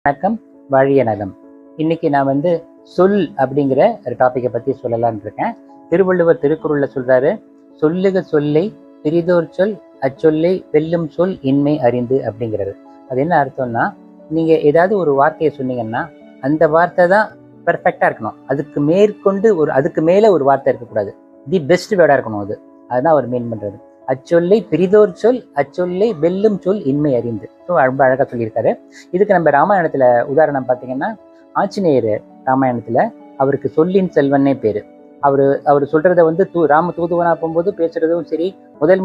வணக்கம், வாழிய நலம். இன்னைக்கு நான் சொல் அப்படிங்கிற ஒரு டாப்பிக்கை பத்தி சொல்லலான் இருக்கேன். திருவள்ளுவர் திருக்குறள்ல சொல்றாரு, சொல்லுக சொல்லை பிரிதோர் சொல் அச்சொல்லை வெல்லும் சொல் இன்மை அறிந்து அப்படிங்கிறது. அது என்ன அர்த்தம்னா, நீங்க ஏதாவது ஒரு வார்த்தையை சொன்னீங்கன்னா அந்த வார்த்தை தான் பெர்ஃபெக்டா இருக்கணும். அதுக்கு மேல ஒரு வார்த்தை இருக்கக்கூடாது. தி பெஸ்ட் வேர்டா இருக்கணும். அதுதான் அவர் மீன் பண்றது. அச்சொல்லை பிரிதோர் சொல் அச்சொல்லை வெல்லும் சொல் இன்மை அறிந்து. ரொம்ப அழகா சொல்லியிருக்காரு. இதுக்கு நம்ம ராமாயணத்துல உதாரணம் பார்த்தீங்கன்னா, ஆஞ்சநேயர் ராமாயணத்துல அவருக்கு சொல்லின் செல்வன்னே பேரு. அவர் சொல்றத ராம தூதுவனா போகும்போது பேசுறதும் சரி,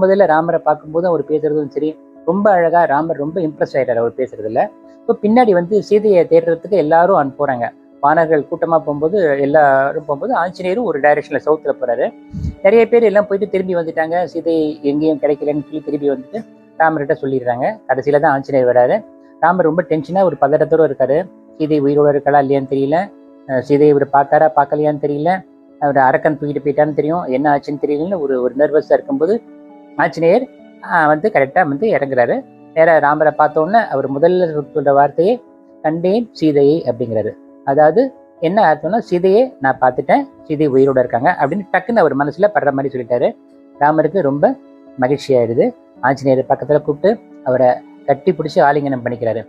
முதல்ல ராமரை பார்க்கும்போது அவர் பேசுறதும் சரி, ரொம்ப அழகா ராமர் ரொம்ப இம்ப்ரெஸ் ஆயிட்டார் அவர் பேசுறதுல. இப்போ பின்னாடி சீதையை தேடுறதுக்கு எல்லாரும் போறாங்க. வானர்கள் கூட்டமா போகும்போது எல்லாரும் போகும்போது ஆஞ்சநேயரும் ஒரு டைரக்ஷன்ல சவுத்துல போறாரு. நிறைய பேர் எல்லாம் போயிட்டு திரும்பி வந்துட்டாங்க. சீதை எங்கேயும் கிடைக்கலன்னு சொல்லி திரும்பி வந்துட்டு ராமர்கிட்ட சொல்லிடுறாங்க. கடைசியில தான் ஆஞ்சநேயர் வராரு. ராமர் ரொம்ப டென்ஷனா ஒரு பதட்டத்தோட இருக்காரு. சீதை உயிரோட இருக்கலாம் இல்லையான்னு தெரியல, சீதையை இவர் பார்த்தாரா பார்க்கலையான்னு தெரியல, அவர் அரக்கன் தூக்கிட்டு போயிட்டான்னு தெரியும், என்ன ஆச்சுன்னு தெரியலன்னு ஒரு நர்வஸா இருக்கும்போது ஆஞ்சநேயர் கரெக்டா இறங்குறாரு. நேர ராமரை பார்த்தோன்னே அவர் முதல்ல சொல்ற வார்த்தையே கண்டேன் சீதையை அப்படிங்கிறாரு. அதாவது என்ன அர்த்தம்னா, சீதையை நான் பார்த்துட்டேன், சீதை உயிரோட இருக்காங்க அப்படின்னு டக்குன்னு அவர் மனசுல படுற மாதிரி சொல்லிட்டாரு. ராமருக்கு ரொம்ப மகிழ்ச்சி ஆயிடுது. ஆஞ்சநேயர் பக்கத்துல கூப்பிட்டு அவரை கட்டி பிடிச்சி ஆலிங்கனம் பண்ணிக்கிறாரு.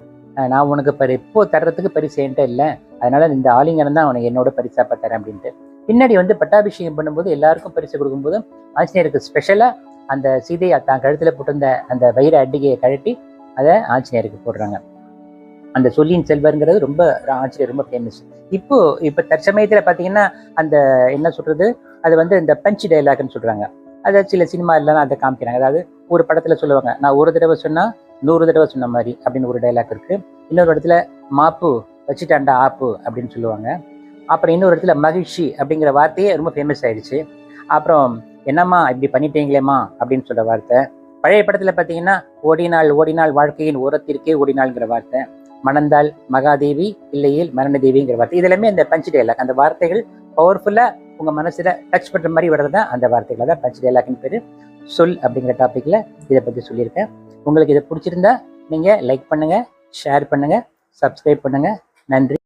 நான் உனக்கு இப்போ தர்றதுக்கு பரிசு என்கிட்ட இல்லை, அதனால இந்த ஆலிங்கனம் தான் அவனுக்கு என்னோட பரிசா பட்டறேன் அப்படின்ட்டு. பின்னாடி பட்டாபிஷேகம் பண்ணும்போது எல்லாருக்கும் பரிசு கொடுக்கும்போது ஆஞ்சநேயருக்கு ஸ்பெஷலா அந்த சீதையை தான் கழுத்துல போட்டிருந்த அந்த வைர அட்டிகையை கழட்டி அதை ஆஞ்சநேயருக்கு போடுறாங்க. அந்த சொல்லின் செல்வருங்கிறது ரொம்ப ஆச்சரியம், ரொம்ப ஃபேமஸ். இப்போ தற்சமயத்துல பாத்தீங்கன்னா அந்த என்ன சொல்றது, அது இந்த பஞ்ச் டைலாக்னு சொல்றாங்க. அதை சில சினிமா எல்லாம் அதை காமிக்கிறாங்க. அதாவது ஒரு படத்துல சொல்லுவாங்க, நான் ஒரு தடவை சொன்னா 100 தடவை சொன்ன மாதிரி அப்படின்னு ஒரு டைலாக் இருக்கு. இன்னொரு இடத்துல மாப்பு வச்சுட்டாண்டா ஆப்பு அப்படின்னு சொல்லுவாங்க. அப்புறம் இன்னொரு இடத்துல மகிழ்ச்சி அப்படிங்கிற வார்த்தையே ரொம்ப ஃபேமஸ் ஆயிடுச்சு. அப்புறம் என்னம்மா இப்படி பண்ணிட்டீங்களேம்மா அப்படின்னு சொல்ற வார்த்தை. பழைய படத்துல பாத்தீங்கன்னா ஓடினாள் ஓடினாள் வாழ்க்கையின் ஓரத்திற்கே ஓடினாள்ங்கிற வார்த்தை, மணந்தாள் மகாதேவி இல்லையில் மரணதேவிங்கிற வார்த்தை. இதெல்லாமே அந்த பஞ்ச் டைலாக். அந்த வார்த்தைகள் பவர்ஃபுல்லா உங்க மனசுல டச் பண்ற மாதிரி வர்றதுதான் அந்த வார்த்தைகள் தான் பஞ்ச் டைலாக்னு பேரு. சொல் அப்படிங்கிற டாபிக்ல இதை பத்தி சொல்லியிருக்கேன். உங்களுக்கு இதை பிடிச்சிருந்தா நீங்க லைக் பண்ணுங்க, ஷேர் பண்ணுங்க, சப்ஸ்கிரைப் பண்ணுங்க. நன்றி.